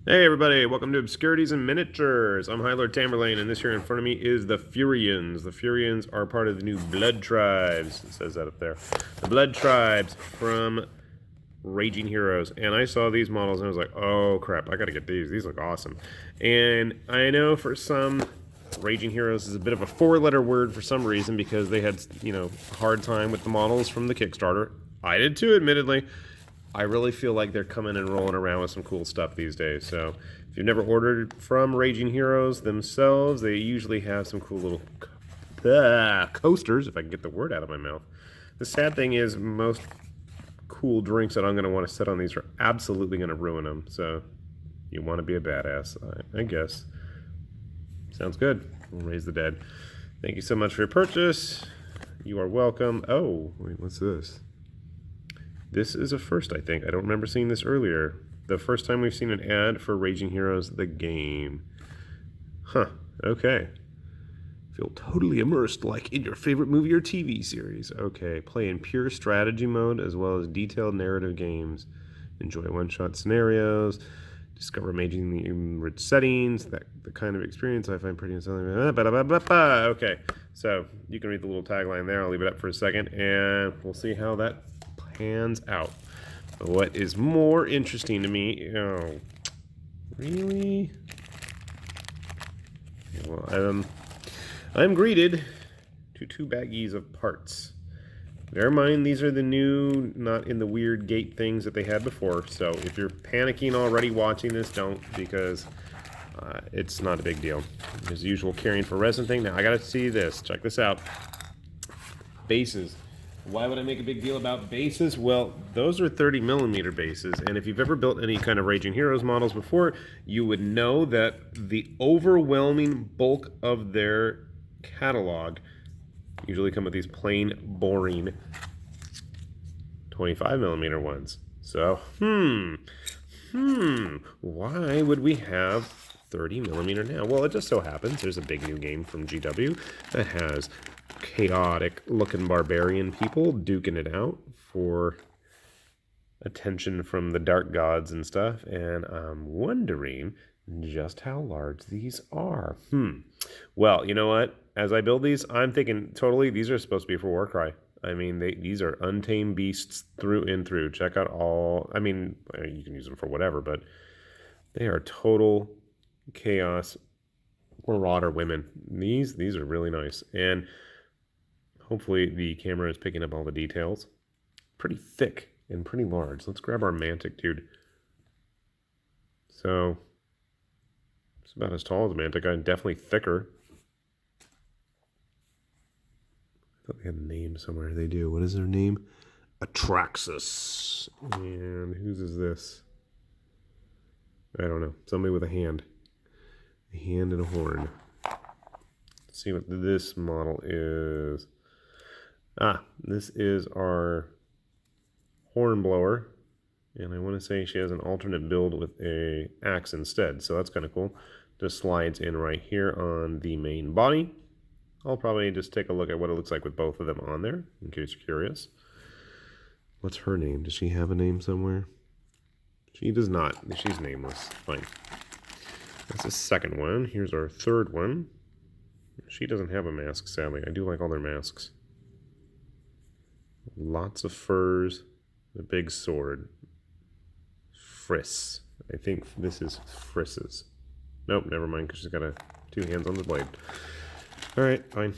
Hey everybody, welcome to Obscurities and Miniatures. I'm High Lord Tamerlane, and this here in front of me is the Furians. The Furians are part of the new Blood Tribes. It says that up there. The Blood Tribes from Raging Heroes. And I saw these models and I was like, oh crap, I gotta get these. These look awesome. And I know for some, Raging Heroes is a bit of a four-letter word for some reason because they had, a hard time with the models from the Kickstarter. I did too, admittedly. I really feel like they're coming and rolling around with some cool stuff these days. So if you've never ordered from Raging Heroes themselves, they usually have some cool little coasters, if I can get the word out of my mouth. The sad thing is most cool drinks that I'm going to want to set on these are absolutely going to ruin them. So you want to be a badass, I guess. Sounds good. We'll raise the dead. Thank you so much for your purchase. You are welcome. Oh, wait, what's this? This is a first, I think. I don't remember seeing this earlier. The first time we've seen an ad for Raging Heroes, the game. Huh, okay. Feel totally immersed like in your favorite movie or TV series. Okay, play in pure strategy mode as well as detailed narrative games. Enjoy one-shot scenarios. Discover amazingly rich settings. The kind of experience I find pretty inspiring. Okay, so you can read the little tagline there. I'll leave it up for a second, and we'll see how that pans out. What is more interesting to me? Oh, really? Well, I'm greeted to two baggies of parts. Bear in mind, these are the new, not in the weird gate things that they had before. So if you're panicking already watching this, don't, because it's not a big deal. As usual, carrying for resin thing. Now I gotta see this. Check this out. Bases. Why would I make a big deal about bases? Well, those are 30mm bases, and if you've ever built any kind of Raging Heroes models before, you would know that the overwhelming bulk of their catalog usually come with these plain, boring 25mm ones. So, why would we have 30mm now? Well, it just so happens there's a big new game from GW that has chaotic looking barbarian people duking it out for attention from the dark gods and stuff, and I'm wondering just how large these are. Well, you know what? As I build these, I'm thinking totally these are supposed to be for Warcry. I mean, these are untamed beasts through and through. Check out all, I mean, you can use them for whatever, but they are total chaos marauder women. These are really nice, and hopefully the camera is picking up all the details. Pretty thick and pretty large. Let's grab our Mantic, dude. So, it's about as tall as a Mantic. Definitely thicker. I thought they had a name somewhere. They do. What is their name? Atraxus. And whose is this? I don't know. Somebody with a hand. A hand and a horn. Let's see what this model is. This is our hornblower, and I want to say she has an alternate build with a axe instead, so that's kind of cool. Just slides in right here on the main body. I'll probably just take a look at what it looks like with both of them on there, in case you're curious. What's her name? Does she have a name somewhere? She does not. She's nameless. Fine. That's the second one. Here's our third one. She doesn't have a mask, sadly. I do like all their masks. Lots of furs, a big sword. Friss. I think this is Friss's. Nope, never mind, because she's got two hands on the blade. Alright, fine.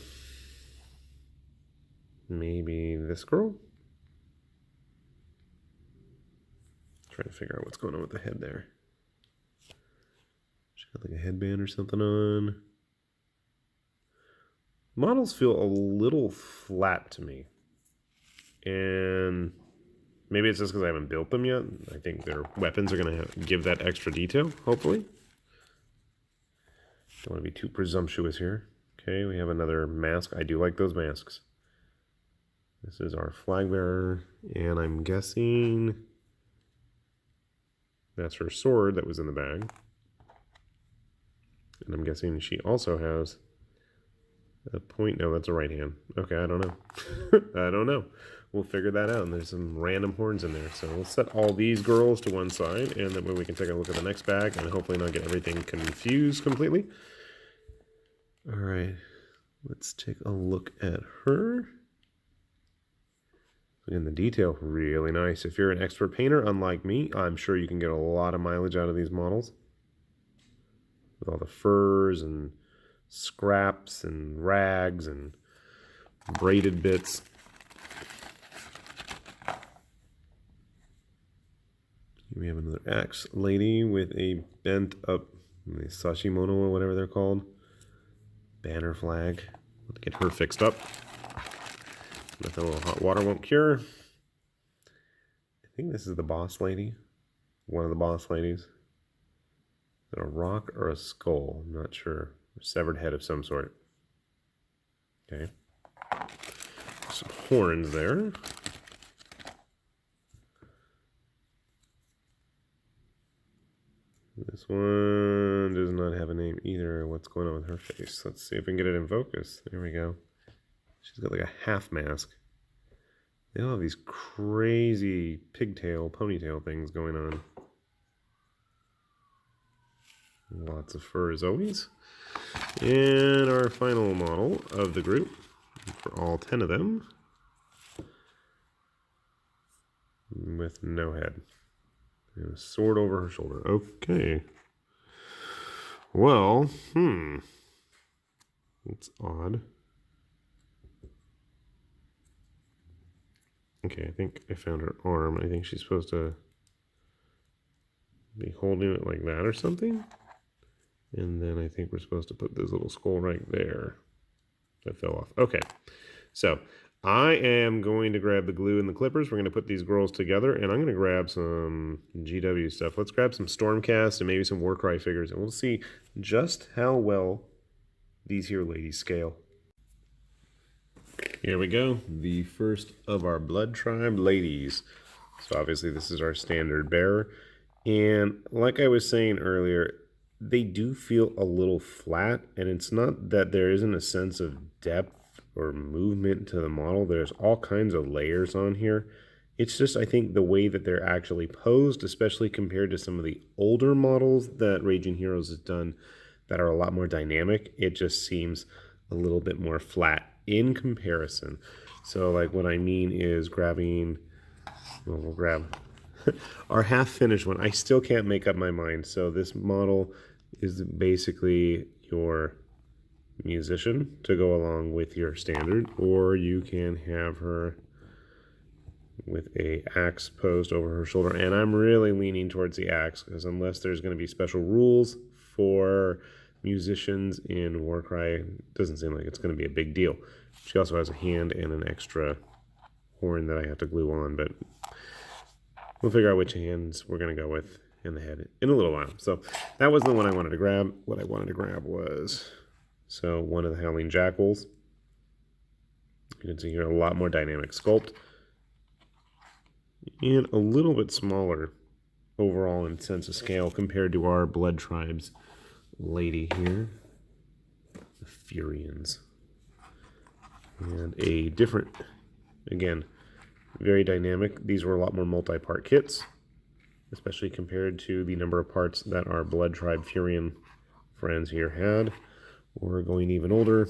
Maybe this girl? Trying to figure out what's going on with the head there. She got like a headband or something on. Models feel a little flat to me. And maybe it's just because I haven't built them yet. I think their weapons are going to give that extra detail, hopefully. Don't want to be too presumptuous here. Okay, we have another mask. I do like those masks. This is our flag bearer, and I'm guessing that's her sword that was in the bag. And I'm guessing she also has a point. No, that's a right hand. Okay, I don't know. I don't know. we'll figure that out. And there's some random horns in there. So we'll set all these girls to one side, and that way we can take a look at the next bag and hopefully not get everything confused completely. All right, let's take a look at her. Again, the detail, really nice. If you're an expert painter, unlike me, I'm sure you can get a lot of mileage out of these models. With all the furs and scraps and rags and braided bits. We have another axe lady with a bent up sashimono or whatever they're called. Banner flag. Let's get her fixed up. Nothing a little hot water won't cure. I think this is the boss lady. One of the boss ladies. Is it a rock or a skull? I'm not sure. A severed head of some sort. Okay. Some horns there. This one does not have a name either. What's going on with her face? Let's see if we can get it in focus. There we go. She's got like a half mask. They all have these crazy pigtail, ponytail things going on. Lots of fur as always. And our final model of the group, for all 10 of them, with no head. And a sword over her shoulder. Okay. Well, that's odd. Okay, I think I found her arm. I think she's supposed to be holding it like that or something. And then I think we're supposed to put this little skull right there. That fell off. Okay, so I am going to grab the glue and the clippers. We're going to put these girls together, and I'm going to grab some GW stuff. Let's grab some Stormcast and maybe some Warcry figures, and we'll see just how well these here ladies scale. Here we go, the first of our Blood Tribe ladies. So obviously this is our standard bearer, and like I was saying earlier, they do feel a little flat, and it's not that there isn't a sense of depth or movement to the model. There's all kinds of layers on here. It's just, I think, the way that they're actually posed, especially compared to some of the older models that Raging Heroes has done that are a lot more dynamic, it just seems a little bit more flat in comparison. So like what I mean is grabbing, well, we'll grab our half-finished one. I still can't make up my mind. So this model is basically your musician to go along with your standard, or you can have her with a axe posed over her shoulder, and I'm really leaning towards the axe, because unless there's going to be special rules for musicians in Warcry, it doesn't seem like it's going to be a big deal. She also has a hand and an extra horn that I have to glue on, but we'll figure out which hands we're going to go with in the head in a little while. So that was the one I wanted to grab. What I wanted to grab was one of the Howling Jackals. You can see here a lot more dynamic sculpt and a little bit smaller overall in sense of scale compared to our Blood Tribes lady here, the Furians. And a different, again, very dynamic. These were a lot more multi-part kits, especially compared to the number of parts that our Blood Tribe Furian friends here had. Or going even older,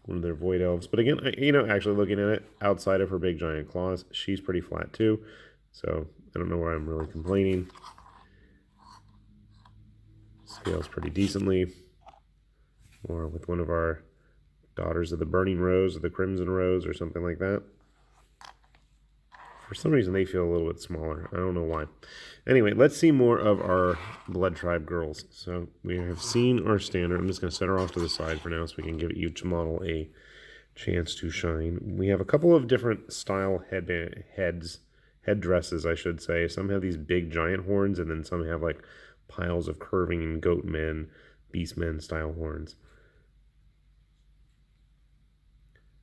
one of their Void Elves. But again, actually looking at it, outside of her big giant claws, she's pretty flat too. So I don't know where I'm really complaining. Scales pretty decently. Or with one of our Daughters of the Burning Rose or the Crimson Rose or something like that. For some reason, they feel a little bit smaller. I don't know why. Anyway, let's see more of our Blood Tribe girls. So we have seen our standard. I'm just going to set her off to the side for now so we can give each model a chance to shine. We have a couple of different style headdresses, I should say. Some have these big giant horns, and then some have like piles of curving goat men, beast men style horns.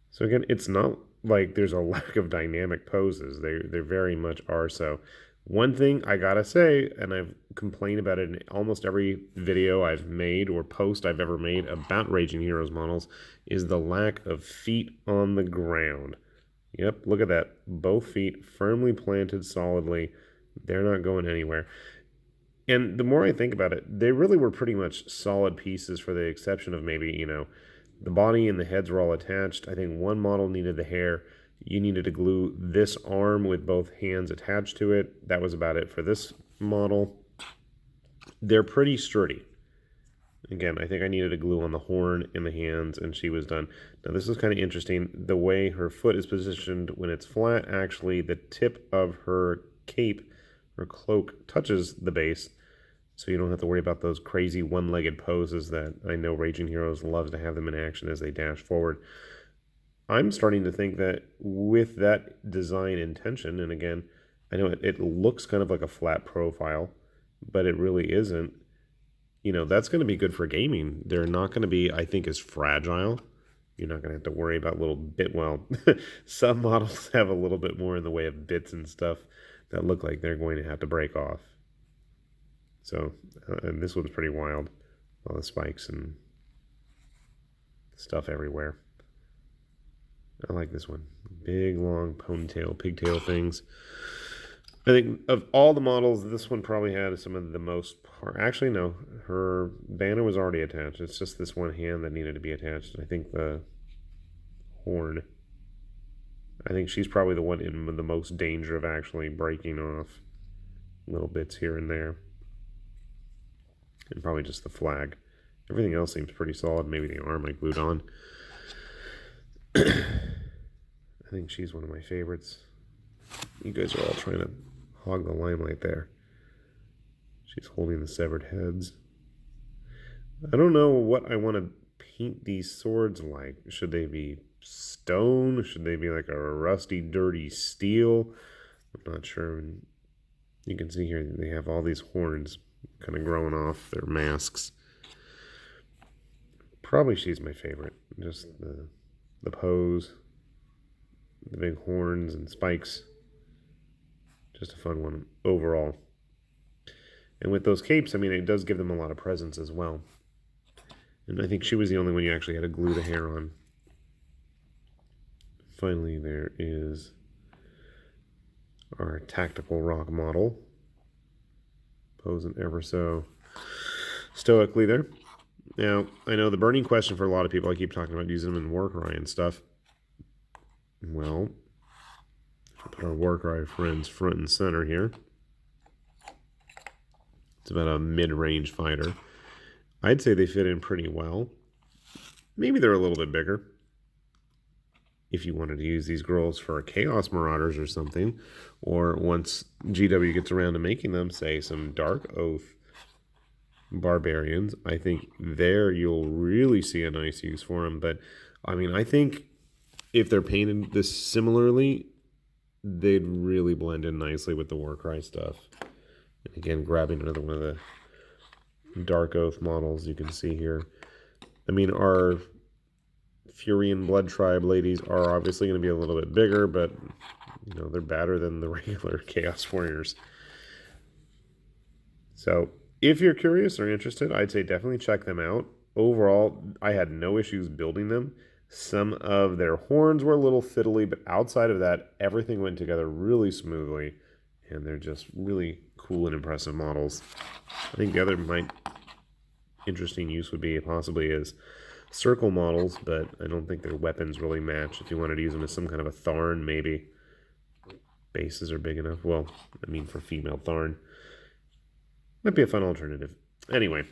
So again, it's not like there's a lack of dynamic poses. They very much are so. One thing I gotta say, and I've complained about it in almost every video I've made or post I've ever made about Raging Heroes models, is the lack of feet on the ground. Yep, look at that. Both feet firmly planted solidly. They're not going anywhere. And the more I think about it, they really were pretty much solid pieces for the exception of maybe, you know, the body and the heads were all attached. I think one model needed the hair. You needed to glue this arm with both hands attached to it. That was about it for this model. They're pretty sturdy. Again, I think I needed a glue on the horn and the hands, and she was done. Now, this is kind of interesting. The way her foot is positioned when it's flat, actually, the tip of her cape or cloak touches the base, so you don't have to worry about those crazy one-legged poses that I know Raging Heroes loves to have them in action as they dash forward. I'm starting to think that with that design intention, and again, I know it looks kind of like a flat profile, but it really isn't. You know, that's going to be good for gaming. They're not going to be, I think, as fragile. You're not going to have to worry about little bit. Well, some models have a little bit more in the way of bits and stuff that look like they're going to have to break off. So, and this one's pretty wild. All the spikes and stuff everywhere. I like this one. Big, long ponytail, pigtail things. I think of all the models, this one probably had some of the most... Actually, no. Her banner was already attached. It's just this one hand that needed to be attached. I think the horn... I think she's probably the one in the most danger of actually breaking off little bits here and there. And probably just the flag. Everything else seems pretty solid. Maybe the arm I glued on. I think she's one of my favorites. You guys are all trying to hog the limelight there. She's holding the severed heads. I don't know what I want to paint these swords like. Should they be stone? Should they be like a rusty, dirty steel? I'm not sure. And you can see here they have all these horns kind of growing off their masks. Probably she's my favorite. Just the pose, the big horns and spikes. Just a fun one overall. And with those capes, I mean, it does give them a lot of presence as well. And I think she was the only one you actually had to glue the hair on. Finally, there is our tactical rock model. Posing ever so stoically there. Now, I know the burning question for a lot of people, I keep talking about using them in Warcry and stuff. Well, put our Warcry friends front and center here. It's about a mid-range fighter. I'd say they fit in pretty well. Maybe they're a little bit bigger. If you wanted to use these girls for Chaos Marauders or something, or once GW gets around to making them, say some Dark Oath Barbarians, I think there you'll really see a nice use for them. But, I mean, I think if they're painted this similarly, they'd really blend in nicely with the Warcry stuff. And again, grabbing another one of the Dark Oath models you can see here. I mean, our Furian Blood Tribe ladies are obviously going to be a little bit bigger, but, you know, they're better than the regular Chaos Warriors. So, if you're curious or interested, I'd say definitely check them out. Overall, I had no issues building them. Some of their horns were a little fiddly, but outside of that, everything went together really smoothly. And they're just really cool and impressive models. I think the other interesting use would be possibly as circle models, but I don't think their weapons really match. If you wanted to use them as some kind of a Tharn, maybe. Bases are big enough. Well, I mean for female Tharn. Might be a fun alternative. Anyway,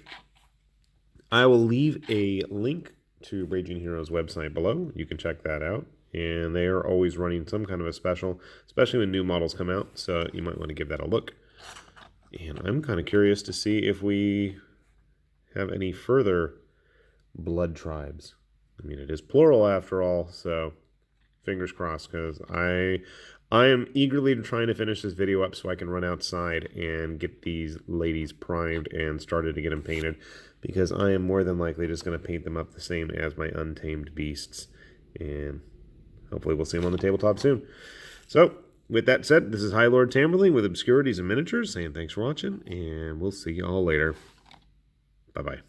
I will leave a link to Raging Heroes website below. You can check that out. And they are always running some kind of a special, especially when new models come out. So you might want to give that a look. And I'm kind of curious to see if we have any further Blood Tribes. I mean, it is plural after all, so fingers crossed, because I am eagerly trying to finish this video up so I can run outside and get these ladies primed and started to get them painted, because I am more than likely just going to paint them up the same as my Untamed beasts. And hopefully we'll see them on the tabletop soon. So, with that said, this is High Lord Tamerlane with Obscurities and Miniatures, saying thanks for watching, and we'll see you all later. Bye-bye.